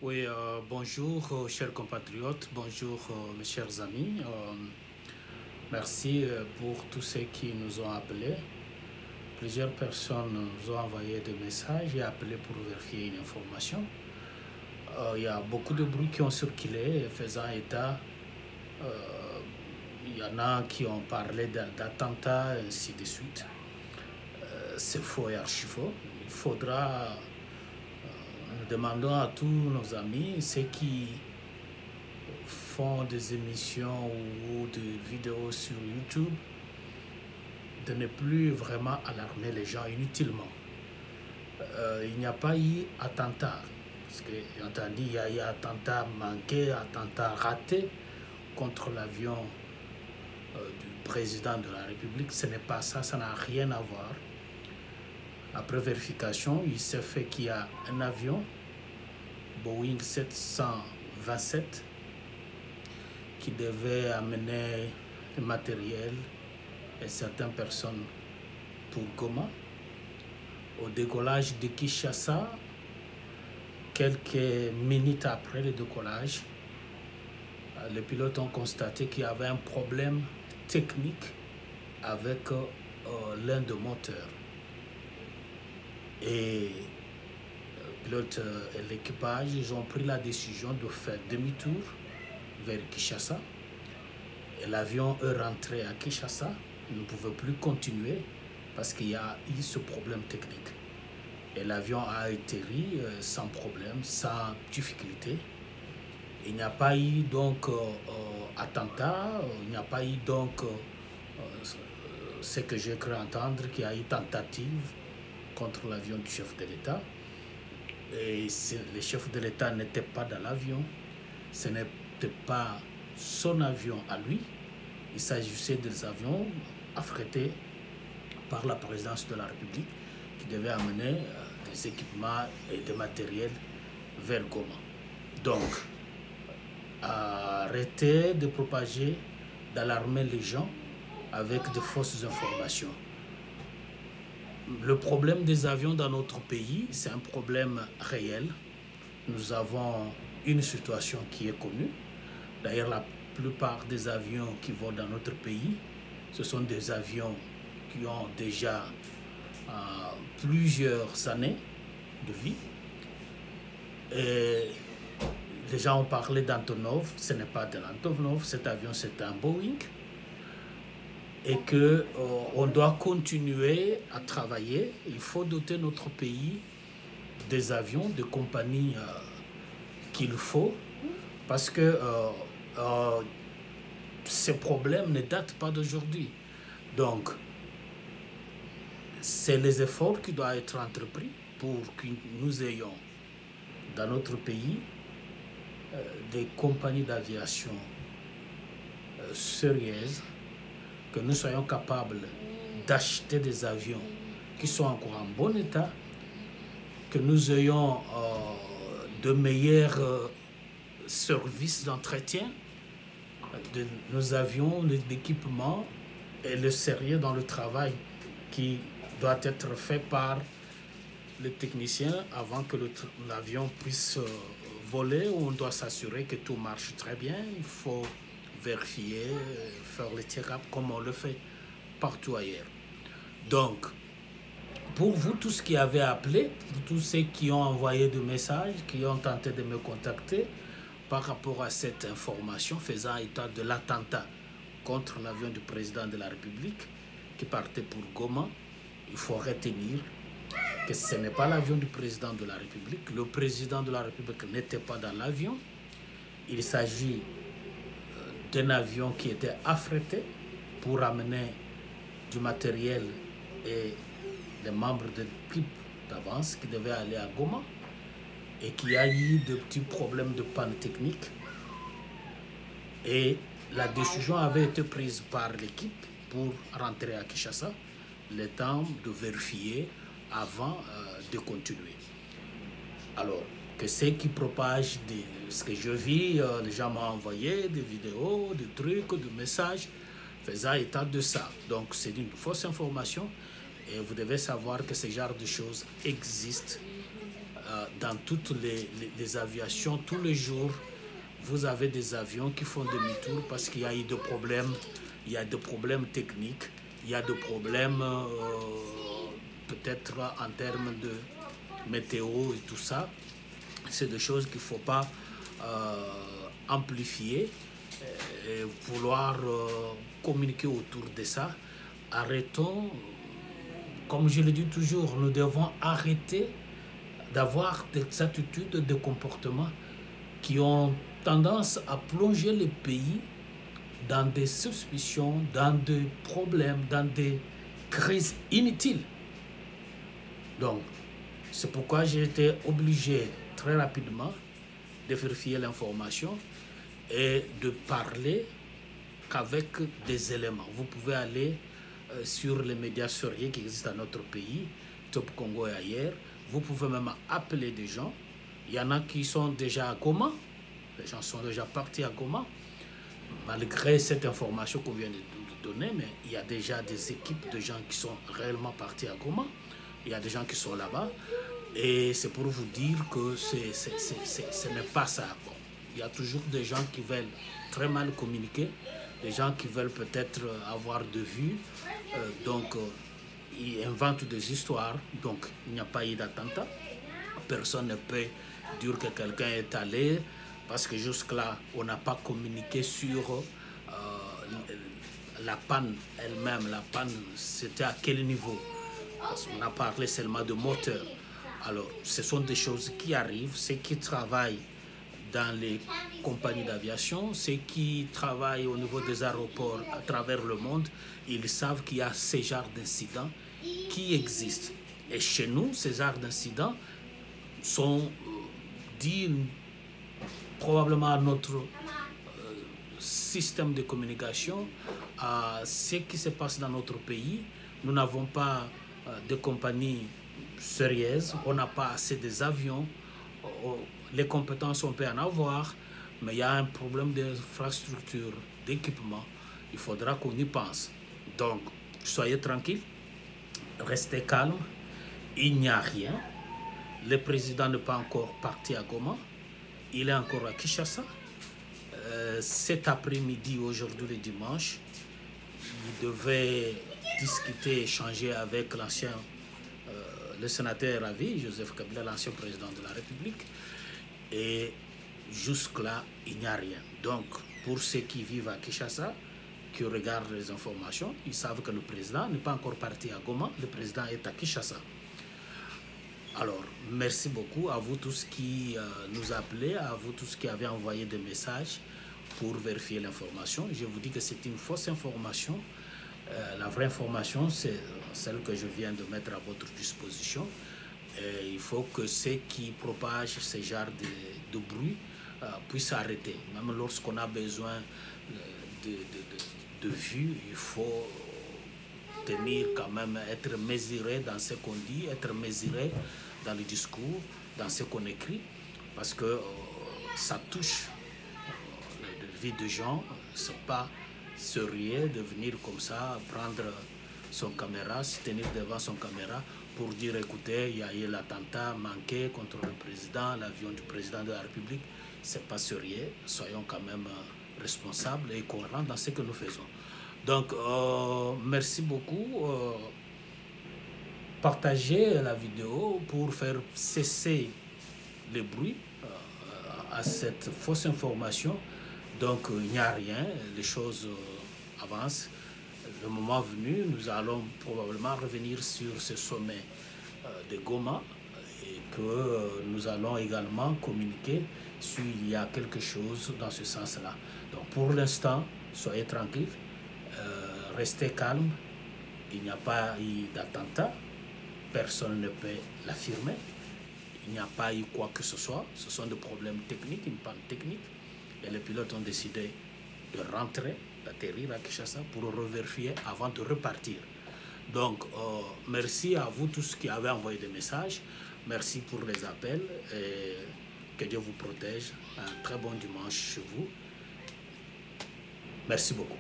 Oui, bonjour chers compatriotes, bonjour mes chers amis. Merci pour tous ceux qui nous ont appelés. Plusieurs personnes nous ont envoyé des messages et appelé pour vérifier une information. Il y a beaucoup de bruits qui ont circulé faisant état. Il y en a qui ont parlé d'attentats, ainsi de suite. C'est faux et archi faux. Il faudra, nous demandons à tous nos amis, ceux qui font des émissions ou des vidéos sur YouTube, de ne plus vraiment alarmer les gens inutilement. Il n'y a pas eu attentat, parce que j'ai entendu il y a eu attentat manqué, attentat raté contre l'avion du président de la République. Ce n'est pas ça, ça n'a rien à voir. Après vérification, il s'est fait qu'il y a un avion Boeing 727 qui devait amener le matériel et certaines personnes pour Goma. Au décollage de Kinshasa, quelques minutes après le décollage, les pilotes ont constaté qu'il y avait un problème technique avec l'un des moteurs. Et le pilote et l'équipage, ils ont pris la décision de faire demi-tour vers Kinshasa. Et l'avion est rentré à Kinshasa. Il ne pouvait plus continuer parce qu'il y a eu ce problème technique. Et l'avion a atterri sans problème, sans difficulté. Il n'y a pas eu donc attentat, il n'y a pas eu donc ce que j'ai cru entendre, qu'il y a eu tentative contre l'avion du chef de l'État. Et le chef de l'État n'était pas dans l'avion, ce n'était pas son avion à lui. Il s'agissait des avions affrétés par la présidence de la République qui devaient amener des équipements et des matériels vers Goma. Donc, arrêtez de propager, d'alarmer les gens avec de fausses informations. Le problème des avions dans notre pays, c'est un problème réel. Nous avons une situation qui est connue. D'ailleurs, la plupart des avions qui vont dans notre pays, ce sont des avions qui ont déjà plusieurs années de vie. Et les gens ont parlé d'Antonov, ce n'est pas de l'Antonov, cet avion c'est un Boeing. Et qu'on doit continuer à travailler. Il faut doter notre pays des avions, des compagnies qu'il faut, parce que ces problèmes ne datent pas d'aujourd'hui. Donc, c'est les efforts qui doivent être entrepris pour que nous ayons dans notre pays des compagnies d'aviation sérieuses, que nous soyons capables d'acheter des avions qui sont encore en bon état, que nous ayons de meilleurs services d'entretien de nos avions, l'équipement et le sérieux dans le travail qui doit être fait par les techniciens avant que l'avion puisse voler. On doit s'assurer que tout marche très bien. Il faut vérifier, faire les check-up comme on le fait partout ailleurs. Donc, pour vous tous qui avez appelé, pour tous ceux qui ont envoyé des messages, qui ont tenté de me contacter par rapport à cette information faisant état de l'attentat contre l'avion du président de la République qui partait pour Goma, il faut retenir que ce n'est pas l'avion du président de la République. Le président de la République n'était pas dans l'avion. Il s'agit d'un avion qui était affrété pour amener du matériel et les membres de l'équipe d'avance qui devaient aller à Goma et qui a eu de petits problèmes de panne technique. Et la décision avait été prise par l'équipe pour rentrer à Kinshasa, le temps de vérifier avant de continuer. Alors, que ceux qui propagent ce que je vis, les gens m'ont envoyé des vidéos, des trucs, des messages faisant état de ça. Donc, c'est une fausse information et vous devez savoir que ce genre de choses existent dans toutes les aviations, tous les jours, vous avez des avions qui font demi-tour parce qu'il y a eu des problèmes, il y a des problèmes techniques, il y a des problèmes peut-être en termes de météo et tout ça. C'est des choses qu'il ne faut pas amplifier et vouloir communiquer autour de ça. Arrêtons, comme je le dis toujours, nous devons arrêter d'avoir des attitudes, des comportements qui ont tendance à plonger le pays dans des suspicions, dans des problèmes, dans des crises inutiles. Donc, c'est pourquoi j'ai été obligé très rapidement de vérifier l'information et de parler qu'avec des éléments. Vous pouvez aller sur les médias sérieux qui existent dans notre pays, Top Congo et ailleurs. Vous pouvez même appeler des gens. Il y en a qui sont déjà à Goma. Les gens sont déjà partis à Goma. Malgré cette information qu'on vient de donner, mais il y a déjà des équipes de gens qui sont réellement partis à Goma. Il y a des gens qui sont là-bas. Et c'est pour vous dire que ce n'est pas ça. Bon, il y a toujours des gens qui veulent très mal communiquer, des gens qui veulent peut-être avoir de vue. Donc, ils inventent des histoires. Donc, il n'y a pas eu d'attentat. Personne ne peut dire que quelqu'un est allé parce que jusque-là, on n'a pas communiqué sur la panne elle-même. La panne, c'était à quel niveau? Parce qu'on a parlé seulement de moteur. Alors, ce sont des choses qui arrivent. Ceux qui travaillent dans les compagnies d'aviation, ceux qui travaillent au niveau des aéroports à travers le monde, ils savent qu'il y a ces genres d'incidents qui existent. Et chez nous, ces genres d'incidents sont dits probablement à notre système de communication, à ce qui se passe dans notre pays. Nous n'avons pas de compagnies sérieuses, on n'a pas assez des avions, les compétences on peut en avoir, mais il y a un problème d'infrastructure, d'équipement. Il faudra qu'on y pense. Donc, soyez tranquilles, restez calmes, il n'y a rien. Le président n'est pas encore parti à Goma, il est encore à Kinshasa. Cet après-midi, aujourd'hui le dimanche, il devait discuter, échanger avec l'ancien, le sénateur à vie, Joseph Kabila, l'ancien président de la République. Et jusque-là, il n'y a rien. Donc, pour ceux qui vivent à Kinshasa, qui regardent les informations, ils savent que le président n'est pas encore parti à Goma, le président est à Kinshasa. Alors, merci beaucoup à vous tous qui nous appelez, à vous tous qui avez envoyé des messages pour vérifier l'information. Je vous dis que c'est une fausse information. La vraie information, c'est celle que je viens de mettre à votre disposition. Et il faut que ceux qui propagent ce genre de bruit puissent arrêter. Même lorsqu'on a besoin de vue, il faut tenir quand même, être mesuré dans ce qu'on dit, être mesuré dans le discours, dans ce qu'on écrit, parce que ça touche la vie des gens. C'est pas sérieux de venir comme ça, prendre son caméra, se tenir devant son caméra pour dire écoutez, il y a eu l'attentat manqué contre le président, l'avion du président de la République. C'est pas sérieux, soyons quand même responsables et cohérents dans ce que nous faisons. Donc, merci beaucoup. Partagez la vidéo pour faire cesser le bruit à cette fausse information. Donc, il n'y a rien, les choses avancent. Le moment venu, nous allons probablement revenir sur ce sommet de Goma et que nous allons également communiquer s'il y a quelque chose dans ce sens-là. Donc, pour l'instant, soyez tranquilles. Restez calme, il n'y a pas eu d'attentat, personne ne peut l'affirmer, il n'y a pas eu quoi que ce soit, ce sont des problèmes techniques, une panne technique, et les pilotes ont décidé de rentrer, d'atterrir à Kinshasa pour revérifier avant de repartir. Donc, merci à vous tous qui avez envoyé des messages, merci pour les appels, et que Dieu vous protège, un très bon dimanche chez vous, merci beaucoup.